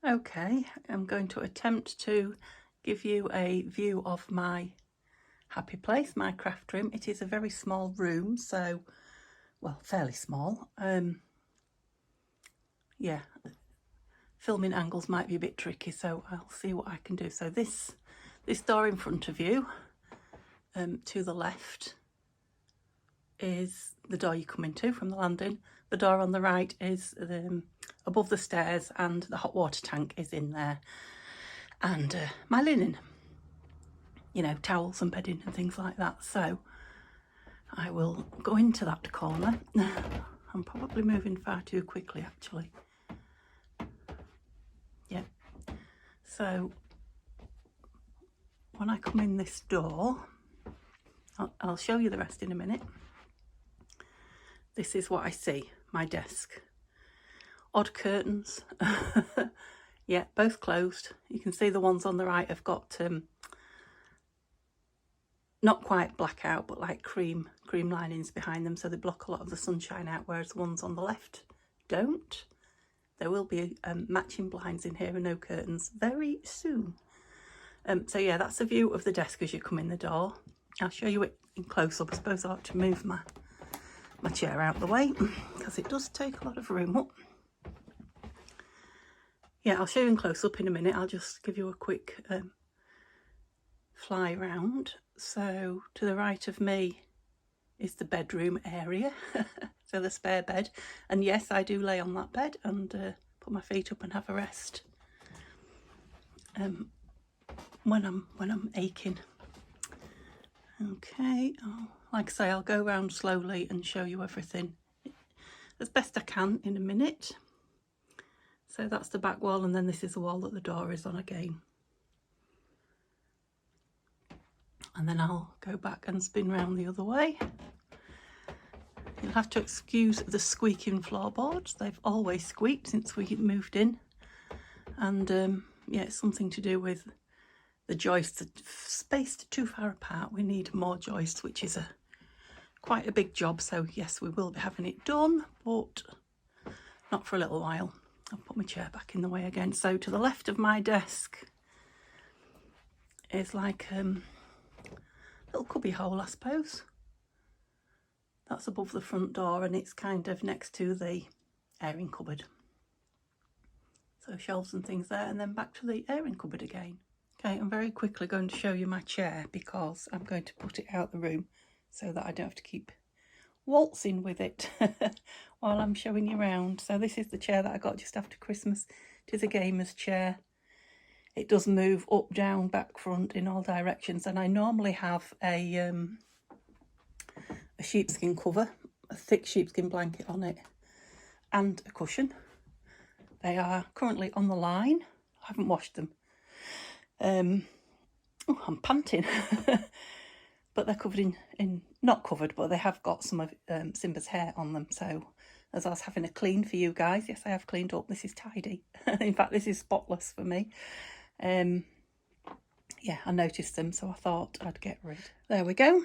Okay, I'm going to attempt to give you a view of my happy place, my craft room. It is a very small room, so, well, fairly small. Yeah, filming angles might be a bit tricky, so I'll see what I can do. So this door in front of you, to the left, is the door you come into from the landing. The door on the right is above the stairs, and the hot water tank is in there. And my linen, you know, towels and bedding and things like that. So I will go into that corner. I'm probably moving far too quickly, actually. Yeah. So when I come in this door, I'll show you the rest in a minute. This is what I see, my desk. Odd curtains. Yeah, both closed. You can see the ones on the right have got not quite blackout, but like cream linings behind them, so they block a lot of the sunshine out, whereas the ones on the left don't. There will be matching blinds in here and no curtains very soon. So yeah, that's a view of the desk as you come in the door. I'll show you it in close up. I suppose I ought to move my chair out of the way because it does take a lot of room up. Yeah, I'll show you in close up in a minute. I'll just give you a quick fly round. So to the right of me is the bedroom area. So the spare bed, and yes, I do lay on that bed and put my feet up and have a rest when I'm aching. Okay, like I say, I'll go around slowly and show you everything as best I can in a minute. So that's the back wall, and then this is the wall that the door is on again. And then I'll go back and spin round the other way. You'll have to excuse the squeaking floorboards. They've always squeaked since we moved in. And yeah, it's something to do with the joists are spaced too far apart. We need more joists, which is quite a big job. So yes, we will be having it done, but not for a little while. I'll put my chair back in the way again. So to the left of my desk is like a little cubby hole, I suppose. That's above the front door, and it's kind of next to the airing cupboard. So shelves and things there, and then back to the airing cupboard again. Okay, I'm very quickly going to show you my chair because I'm going to put it out the room so that I don't have to keep waltzing with it while I'm showing you around. So this is the chair that I got just after Christmas. It is a gamer's chair. It does move up, down, back, front in all directions, and I normally have a sheepskin cover, a thick sheepskin blanket on it, and a cushion. They are currently on the line. I haven't washed them. Oh, I'm panting. But they're covered in not covered, but they have got some of Simba's hair on them. So as I was having a clean for you guys, yes, I have cleaned up. This is tidy. In fact, this is spotless for me. Yeah, I noticed them, so I thought I'd get rid. There we go.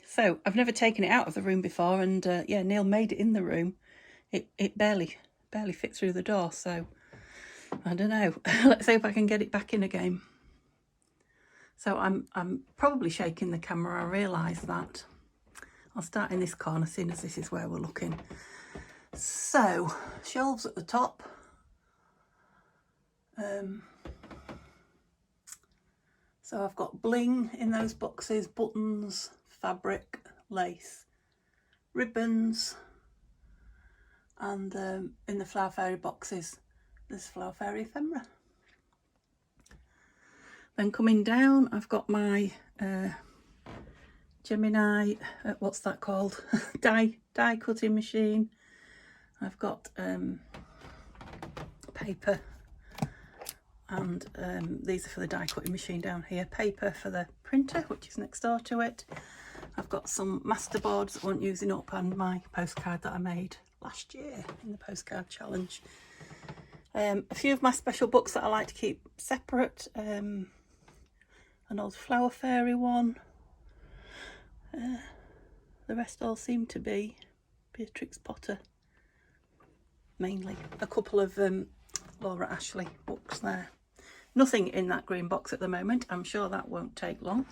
So I've never taken it out of the room before, and yeah, Neil made it in the room. It barely fit through the door, so I don't know. Let's see if I can get it back in again. So I'm probably shaking the camera, I realise that. I'll start in this corner, seeing as this is where we're looking. So, shelves at the top. So I've got bling in those boxes, buttons, fabric, lace, ribbons, and in the Flower Fairy boxes, there's Flower Fairy ephemera. Then coming down, I've got my Gemini, what's that called? die cutting machine. I've got paper, and these are for the die cutting machine down here. Paper for the printer, which is next door to it. I've got some masterboards that weren't using up, and my postcard that I made last year in the postcard challenge. A few of my special books that I like to keep separate. An old Flower Fairy one. The rest all seem to be Beatrix Potter, mainly. A couple of Laura Ashley books there. Nothing in that green box at the moment. I'm sure that won't take long.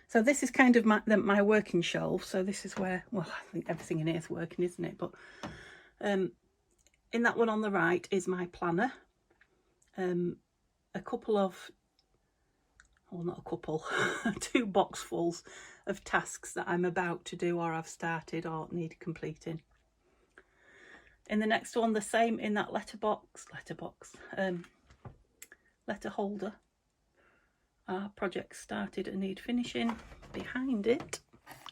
So this is kind of my working shelf. So this is where, well, I think everything in here is working, isn't it? But in that one on the right is my planner. A couple of, well, not a couple, 2 boxfuls of tasks that I'm about to do or I've started or need completing. In the next one, the same in that letter holder. Our project started and need finishing. Behind it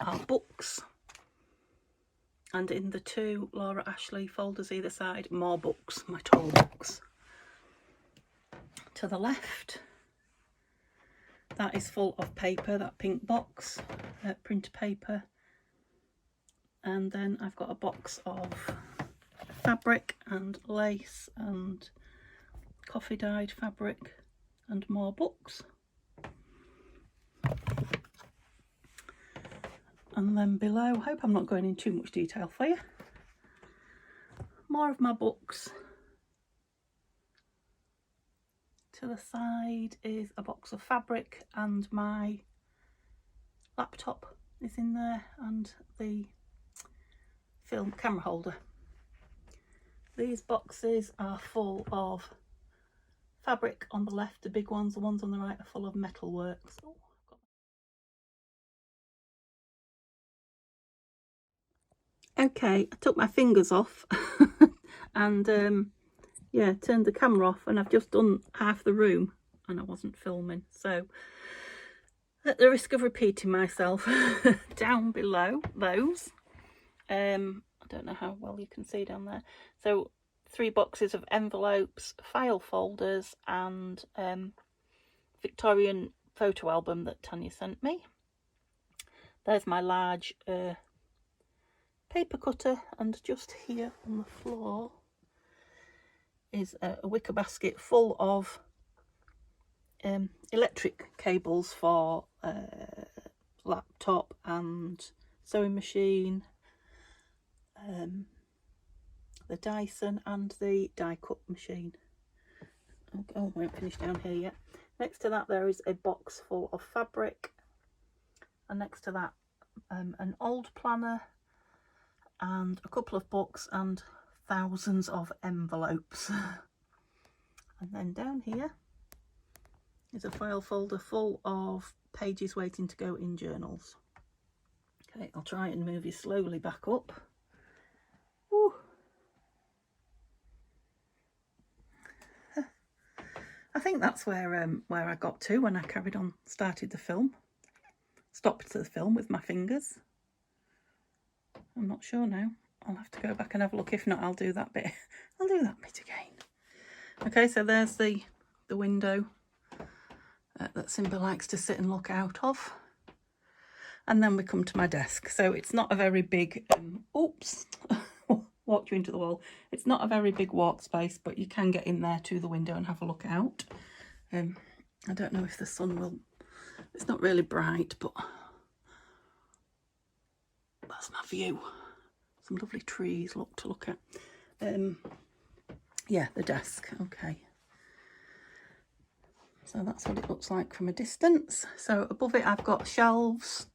are books, and in the 2 Laura Ashley folders either side, more books, my tall books. To the left, that is full of paper, that pink box, printer paper, and then I've got a box of fabric and lace and coffee dyed fabric and more books. And then below, I hope I'm not going in too much detail for you, more of my books. To the side is a box of fabric, and my laptop is in there, and the film camera holder. These boxes are full of fabric on the left, the big ones. The ones on the right are full of metalworks. Oh, okay, I took my fingers off and yeah, turned the camera off, and I've just done half the room and I wasn't filming. So at the risk of repeating myself, down below those, I don't know how well you can see down there. So 3 boxes of envelopes, file folders, and Victorian photo album that Tanya sent me. There's my large paper cutter, and just here on the floor is a wicker basket full of electric cables for laptop and sewing machine, the Dyson and the die cut machine. Oh, we haven't finished down here yet. Next to that there is a box full of fabric, and next to that an old planner and a couple of books and thousands of envelopes. And then down here is a file folder full of pages waiting to go in journals. Okay, I'll try and move you slowly back up. Woo. I think that's where I got to when I carried on, started the film. Stopped the film with my fingers. I'm not sure now. I'll have to go back and have a look. If not, I'll do that bit. I'll do that bit again. Okay, so there's the window that Simba likes to sit and look out of. And then we come to my desk. So it's not a very big, oops, walked you into the wall. It's not a very big workspace, but you can get in there to the window and have a look out. I don't know if the sun will, it's not really bright, but that's my view. Some lovely trees to look at. Yeah, the desk. Okay, so that's what it looks like from a distance. So above it I've got shelves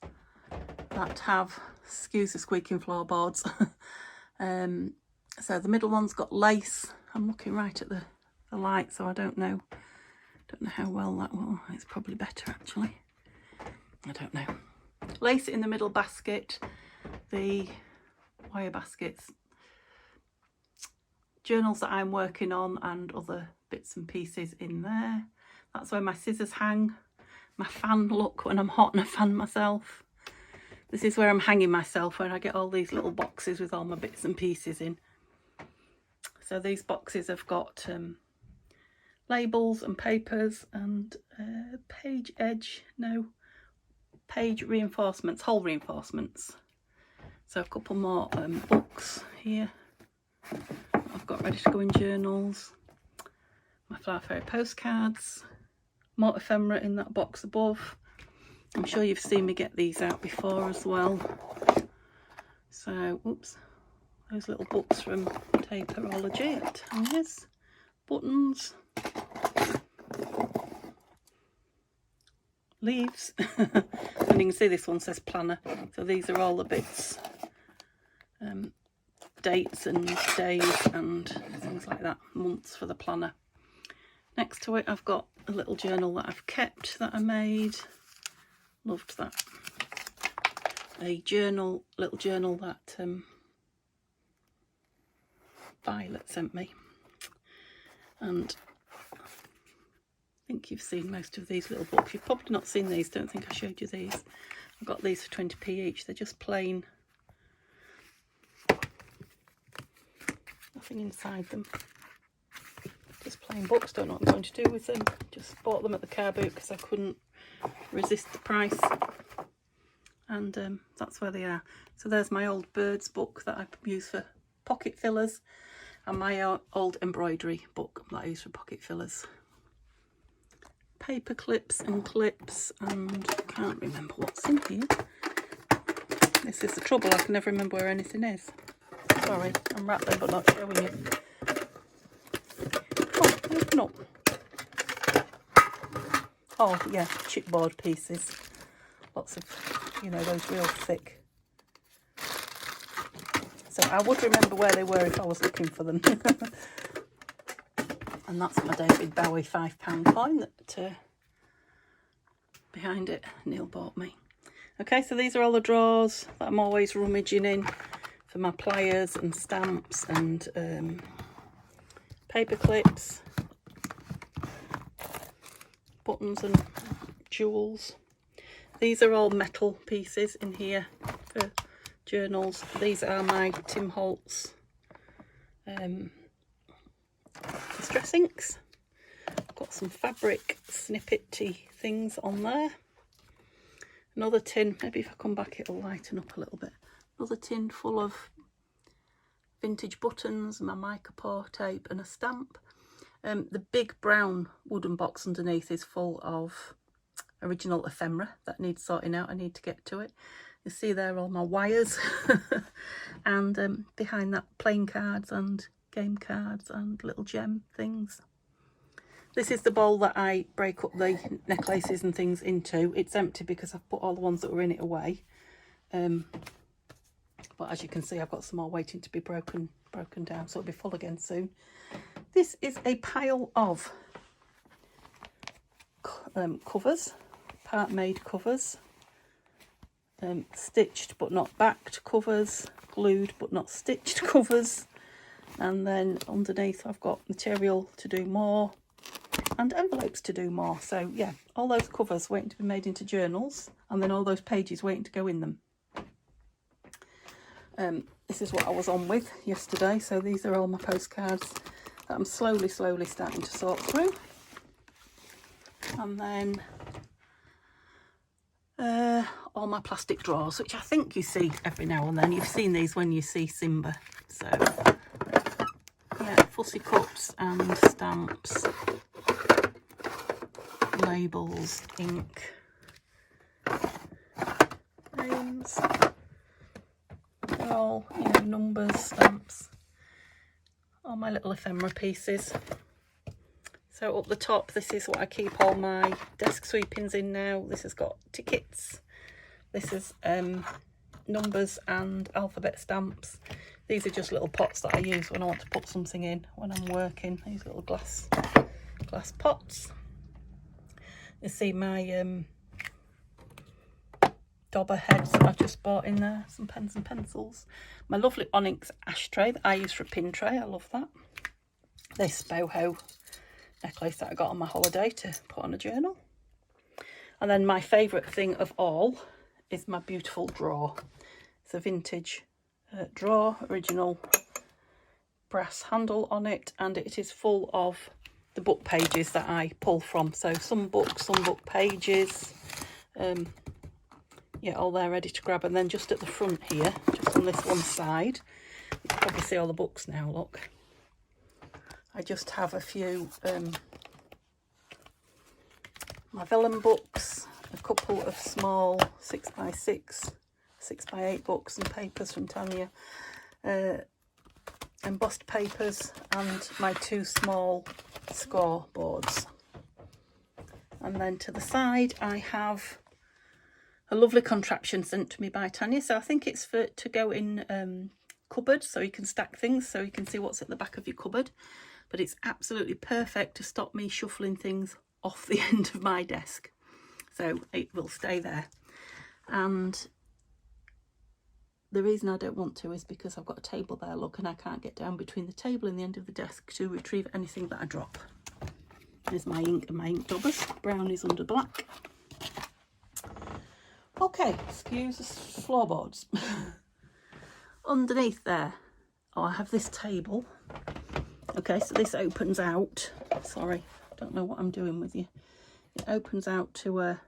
that have, excuse the squeaking floorboards. So the middle one's got lace. I'm looking right at the light, so I don't know how well that will. It's probably better actually. I don't know. Lace in the middle basket, the wire baskets, journals that I'm working on, and other bits and pieces in there. That's where my scissors hang. My fan, look, when I'm hot and I fan myself. This is where I'm hanging myself, where I get all these little boxes with all my bits and pieces in. So these boxes have got labels and papers and page reinforcements, hole reinforcements. So a couple more books here I've got ready to go in journals. My Flower Fairy postcards, more ephemera in that box above. I'm sure you've seen me get these out before as well. So, oops, those little books from Taperology at Tanya's. buttons, leaves, and you can see this one says planner, so these are all the bits, dates and days and things like that, months for the planner. Next to it I've got a little journal that I've kept that I made, loved that, a journal, little journal that Violet sent me, and I think you've seen most of these little books. You've probably not seen these, don't think I showed you these. I got these for 20p each. They're just plain, nothing inside them, just plain books. Don't know what I'm going to do with them. Just bought them at the car boot because I couldn't resist the price, and that's where they are. So there's my old birds book that I use for pocket fillers, and my old embroidery book that I use for pocket fillers. Paper clips and clips, and I can't remember what's in here. This is the trouble, I can never remember where anything is. Sorry, I'm rattling but not showing you. Oh, open up. Oh yeah, chipboard pieces. Lots of, you know, those real thick. So I would remember where they were if I was looking for them. And that's my David Bowie £5 coin that behind it Neil bought me. Okay, so these are all the drawers that I'm always rummaging in for my pliers and stamps and paper clips, buttons and jewels. These are all metal pieces in here for journals. These are my Tim Holtz distress inks. I've got some fabric snippety things on there. Another tin, maybe if I come back it'll lighten up a little bit. Another tin full of vintage buttons, my mica pour tape and a stamp. The big brown wooden box underneath is full of original ephemera that needs sorting out. I need to get to it. You see there all my wires and behind that playing cards and game cards and little gem things. This is the bowl that I break up the necklaces and things into. It's empty because I've put all the ones that were in it away. But as you can see, I've got some more waiting to be broken down, so it'll be full again soon. This is a pile of covers, part made covers, stitched but not backed covers, glued but not stitched covers, and then underneath I've got material to do more and envelopes to do more. So yeah, all those covers waiting to be made into journals, and then all those pages waiting to go in them. This is what I was on with yesterday, so these are all my postcards that I'm slowly starting to sort through. And then all my plastic drawers, which I think you see every now and then. You've seen these when you see Simba. So yeah, fussy cups and stamps, labels, ink, names, they're all, you know, numbers, stamps, all my little ephemera pieces. So up the top, this is what I keep all my desk sweepings in now. This has got tickets. This is numbers and alphabet stamps. These are just little pots that I use when I want to put something in when I'm working. These little glass pots. You see my dauber heads that I've just bought in there. Some pens and pencils. My lovely onyx ashtray that I use for a pin tray. I love that. This boho necklace that I got on my holiday to put on a journal. And then my favourite thing of all is my beautiful drawer. It's a vintage drawer, original brass handle on it, and it is full of the book pages that I pull from. So some books, some book pages, yeah, all there ready to grab. And then just at the front here, just on this one side, you can probably see all the books now, look. I just have a few my vellum books, a couple of small 6x6, 6x8 books and papers from Tanya, a embossed papers and my 2 small score boards. And then to the side I have a lovely contraption sent to me by Tanya. So I think it's to go in cupboards, so you can stack things, so you can see what's at the back of your cupboard. But it's absolutely perfect to stop me shuffling things off the end of my desk. So it will stay there. And the reason I don't want to is because I've got a table there, look, and I can't get down between the table and the end of the desk to retrieve anything that I drop. There's my ink and my ink daubers. Brown is under black. Okay, excuse the floorboards. Underneath there, I have this table. Okay, so this opens out. Sorry, don't know what I'm doing with you. It opens out to a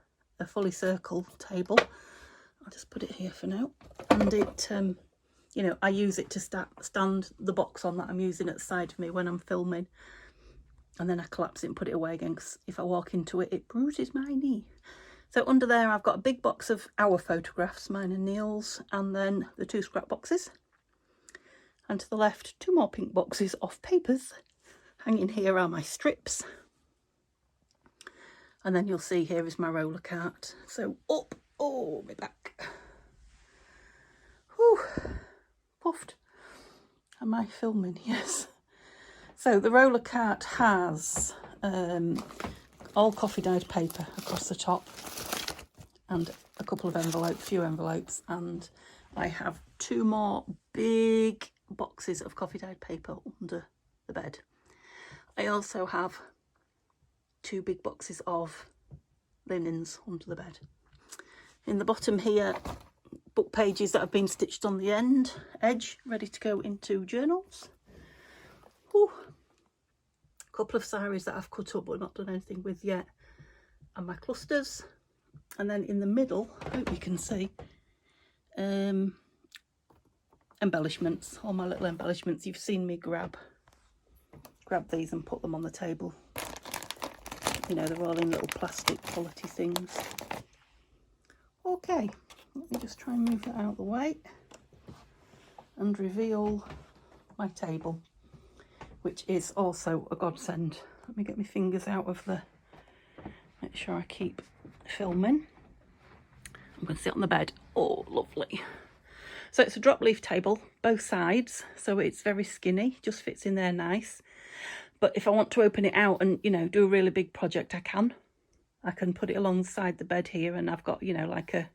fully circle table. I'll just put it here for now. And it, you know, I use it to stand the box on that I'm using at the side of me when I'm filming. And then I collapse it and put it away again, because if I walk into it, it bruises my knee. So under there I've got a big box of our photographs, mine and Neil's, and then the 2 scrap boxes. And to the left, 2 more pink boxes of papers. Hanging here are my strips. And then you'll see here is my roller cart. So up, oh, my back. Whew, puffed. Am I filming? Yes. So the roller cart has all coffee dyed paper across the top and a couple of few envelopes, and I have 2 more big boxes of coffee dyed paper under the bed. I also have 2 big boxes of linens under the bed. In the bottom here, book pages that have been stitched on the edge, ready to go into journals. Whew. A couple of saris that I've cut up but not done anything with yet, and my clusters. And then in the middle, I hope you can see, embellishments, all my little embellishments. You've seen me grab these and put them on the table. You know, they're all in little plastic quality things. Okay, let me just try and move that out of the way and reveal my table, which is also a godsend. Let me get my fingers out of the, make sure I keep filming. I'm going to sit on the bed. Oh, lovely. So it's a drop leaf table, both sides, so it's very skinny, just fits in there nice. But if I want to open it out and, you know, do a really big project, I can put it alongside the bed here, and I've got, you know, like a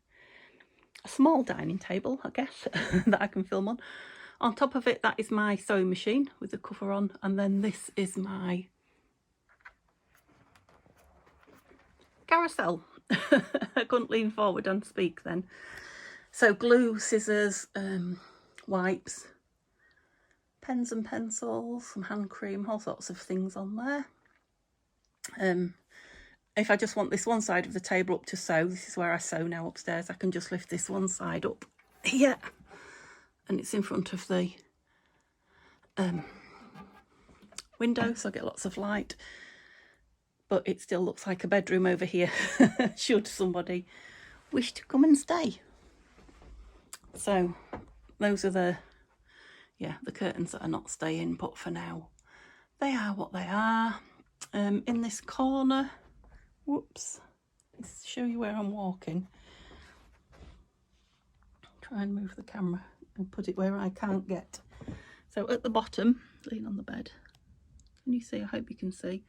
small dining table, I guess, that I can film on. On top of it, that is my sewing machine with the cover on, and then this is my carousel. I couldn't lean forward and speak then. So glue, scissors, wipes, pens and pencils, some hand cream, all sorts of things on there. If I just want this one side of the table up to sew, this is where I sew now upstairs, I can just lift this one side up here, and it's in front of the window, so I get lots of light. But it still looks like a bedroom over here, should somebody wish to come and stay. So those are the curtains that are not staying, but for now they are what they are. In this corner, whoops, let's show you where I'm walking. Try and move the camera and put it where I can't get. So at the bottom, lean on the bed. Can you see? I hope you can see.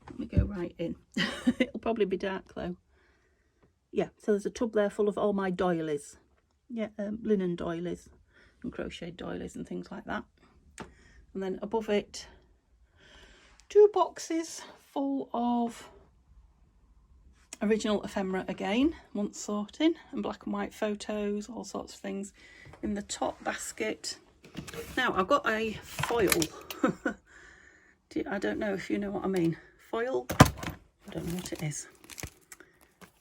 Let me go right in. It'll probably be dark though. Yeah, so there's a tub there full of all my doilies. Yeah, linen doilies and crocheted doilies and things like that. And then above it, 2 boxes full of original ephemera again, once sorting, and black and white photos, all sorts of things. In the top basket, now I've got a foil. I don't know if you know what I mean. Foil, I don't know what it is.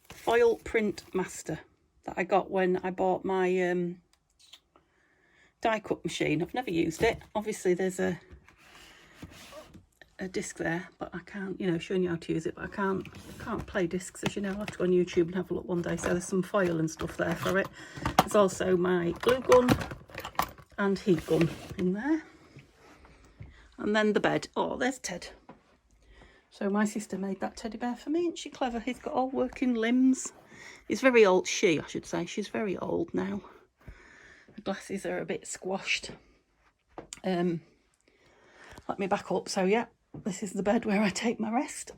Foil Print Master that I got when I bought my die cut machine. I've never used it. Obviously there's a disc there, but I can't, you know, showing you how to use it, but I can't play discs, as you know. I'll have to go on YouTube and have a look one day. So there's some foil and stuff there for it. There's also my glue gun and heat gun in there. And then the bed. Oh, there's Ted. So my sister made that teddy bear for me. Isn't she clever? He's got all working limbs. He's very old. She, I should say. She's very old now. The glasses are a bit squashed. Let me back up. So yeah, this is the bed where I take my rest.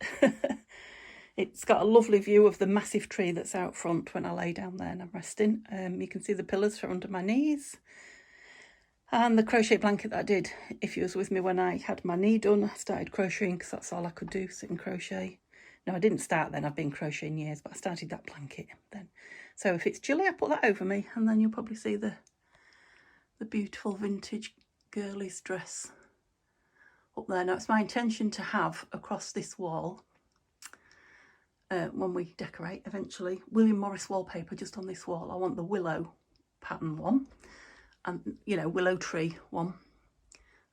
It's got a lovely view of the massive tree that's out front when I lay down there and I'm resting. You can see the pillars from under my knees. And the crochet blanket that I did, if you was with me when I had my knee done, I started crocheting because that's all I could do, sit and crochet. No, I didn't start then, I've been crocheting years, but I started that blanket then. So if it's chilly, I put that over me, and then you'll probably see the beautiful vintage girlies dress up there. Now, it's my intention to have across this wall, when we decorate eventually, William Morris wallpaper just on this wall. I want the willow pattern one, and you know, willow tree one,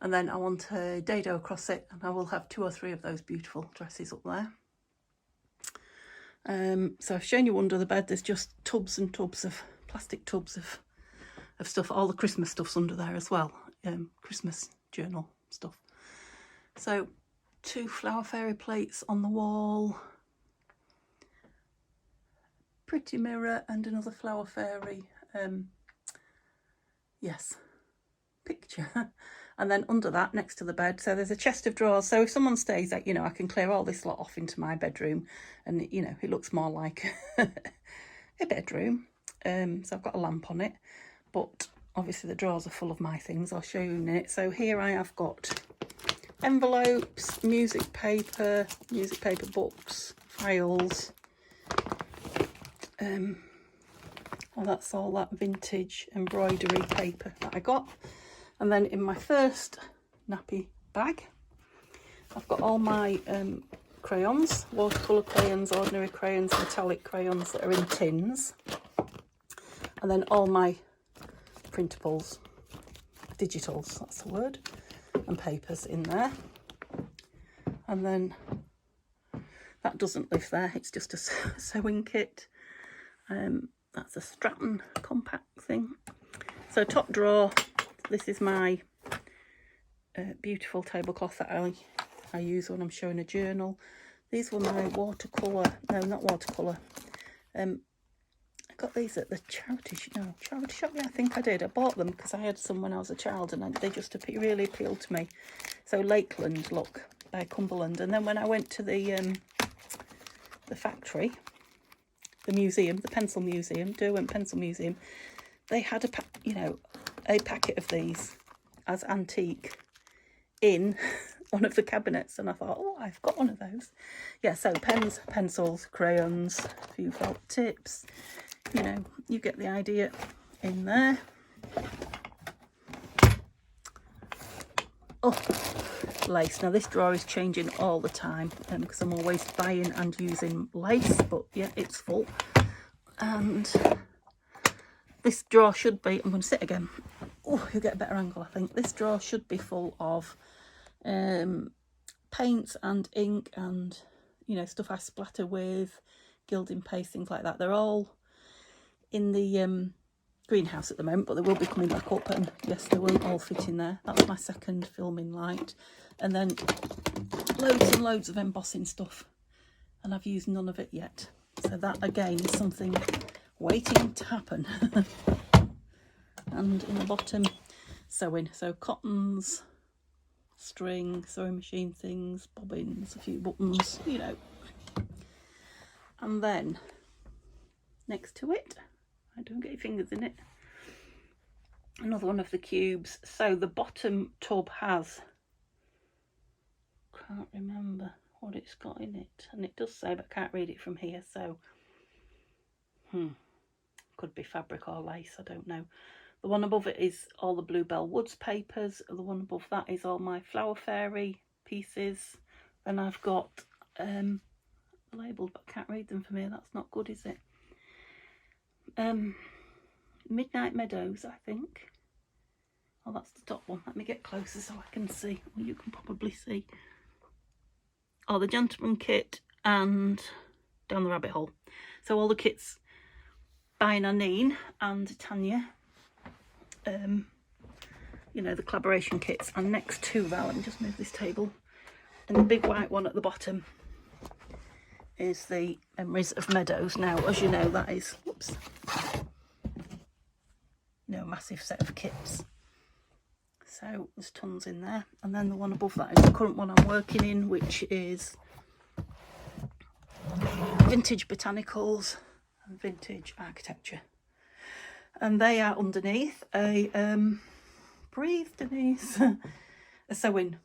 and then I want a dado across it, and I will have 2 or 3 of those beautiful dresses up there. So I've shown you under the bed. There's just tubs and tubs of plastic tubs of stuff. All the Christmas stuff's under there as well, Christmas journal stuff. So 2 flower fairy plates on the wall, pretty mirror, and another flower fairy picture. And then under that, next to the bed, so there's a chest of drawers. So if someone stays at, you know, I can clear all this lot off into my bedroom, and you know, it looks more like a bedroom. So I've got a lamp on it, but obviously the drawers are full of my things. I'll show you in a minute. So here I have got envelopes, music paper books, files. Well, that's all that vintage embroidery paper that I got. And then in my first nappy bag, I've got all my crayons, watercolour crayons, ordinary crayons, metallic crayons that are in tins. And then all my printables, digitals, that's the word, and papers in there. And then that doesn't live there, it's just a sewing kit. That's a Stratton compact thing. So top drawer, this is my beautiful tablecloth that I use when I'm showing a journal. These were my watercolour, no, not watercolour. I got these at the charity shop, yeah, I think I did. I bought them because I had some when I was a child, and they just really appealed to me. So Lakeland look by Cumberland. And then when I went to the factory, the museum, the pencil museum, Derwent Pencil Museum, they had a packet of these as antique in one of the cabinets, and I thought, oh, I've got one of those. Yeah, so pens, pencils, crayons, a few felt tips, you know, you get the idea in there. Oh, lace. Now this drawer is changing all the time because I'm always buying and using lace, but yeah, it's full. And this drawer should be, I'm going to sit again. Oh, you'll get a better angle, I think. This drawer should be full of paints and ink and, you know, stuff I splatter with, gilding paste, things like that. They're all in the greenhouse at the moment, but they will be coming back up, and yes, they won't all fit in there. That's my second filming light. And then loads and loads of embossing stuff, and I've used none of it yet. So that again is something waiting to happen. And in the bottom, sewing. So cottons, string, sewing machine things, bobbins, a few buttons, you know. And then next to it, don't get your fingers in it, another one of the cubes. So the bottom tub has, can't remember what it's got in it, and it does say, but I can't read it from here, so could be fabric or lace, I don't know. The one above it is all the Bluebell Woods papers. The one above that is all my Flower Fairy pieces. And I've got labelled, but I can't read them from here. That's not good, is it? Midnight Meadows, I think. Oh, that's the top one. Let me get closer so I can see. Well, you can probably see. Oh, the Gentleman Kit and Down the Rabbit Hole. So all the kits by Nanine and Tanya. you know, the collaboration kits. And next to that, let me just move this table, and the big white one at the bottom is the Emeries of Meadows. Now, as you know, that is, whoops, you know, a massive set of kits. So there's tons in there. And then the one above that is the current one I'm working in, which is Vintage Botanicals and Vintage Architecture. And they are underneath a, breathe Denise, a sewing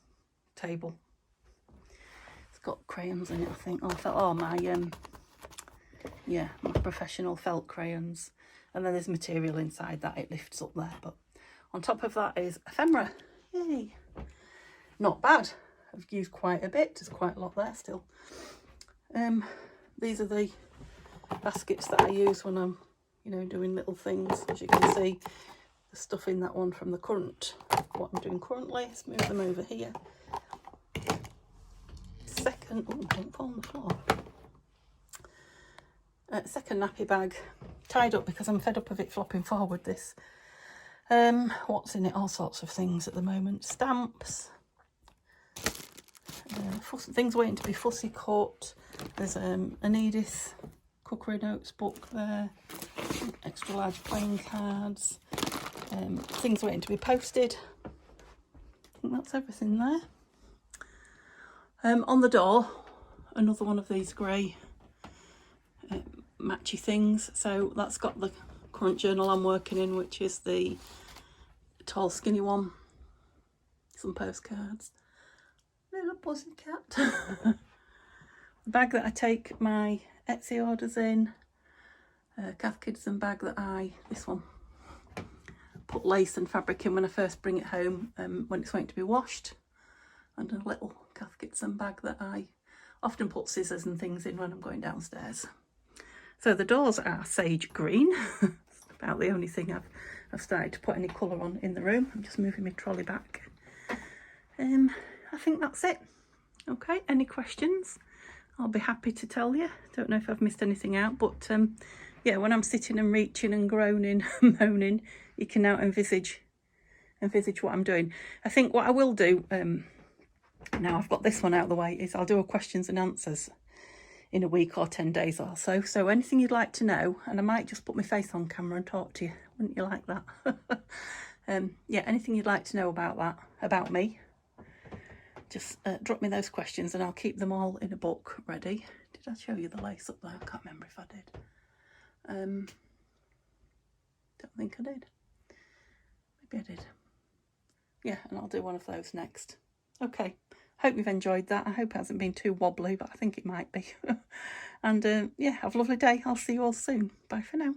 table. It's got crayons in it, I think. Oh, my, yeah, my professional felt crayons. And then there's material inside that, it lifts up there. But on top of that is ephemera. Yay! Not bad. I've used quite a bit. There's quite a lot there still. These are the baskets that I use when I'm, you know, doing little things. As you can see, the stuff in that one from the current, what I'm doing currently. Let's move them over here. Second, oh, don't fall on the floor. Second nappy bag, tied up because I'm fed up of it flopping forward, this. What's in it? All sorts of things at the moment. Stamps, things waiting to be fussy cut. There's an Edith Cookery Notes book there, extra large playing cards, things waiting to be posted. I think that's everything there. On the door, another one of these grey matchy things. So that's got the current journal I'm working in, which is the tall skinny one. Some postcards. Little pussycat. The bag that I take my Etsy orders in. Cath Kidston bag that this one, put lace and fabric in when I first bring it home when it's waiting to be washed. And a little Cath Kidston bag that I often put scissors and things in when I'm going downstairs. So the doors are sage green. It's about the only thing I've started to put any colour on in the room. I'm just moving my trolley back. I think that's it. Okay, any questions? I'll be happy to tell you. Don't know if I've missed anything out, but yeah, when I'm sitting and reaching and groaning and moaning, you can now envisage what I'm doing. I think what I will do, now I've got this one out of the way, is I'll do a questions and answers in a week or 10 days or so. So anything you'd like to know, and I might just put my face on camera and talk to you. Wouldn't you like that? Yeah, anything you'd like to know about that, about me, just drop me those questions and I'll keep them all in a book ready. Did I show you the lace up there? I can't remember if I did. Don't think I did. Maybe I did. Yeah, and I'll do one of those next. Okay, hope you've enjoyed that. I hope it hasn't been too wobbly, but I think it might be. And yeah, have a lovely day. I'll see you all soon. Bye for now.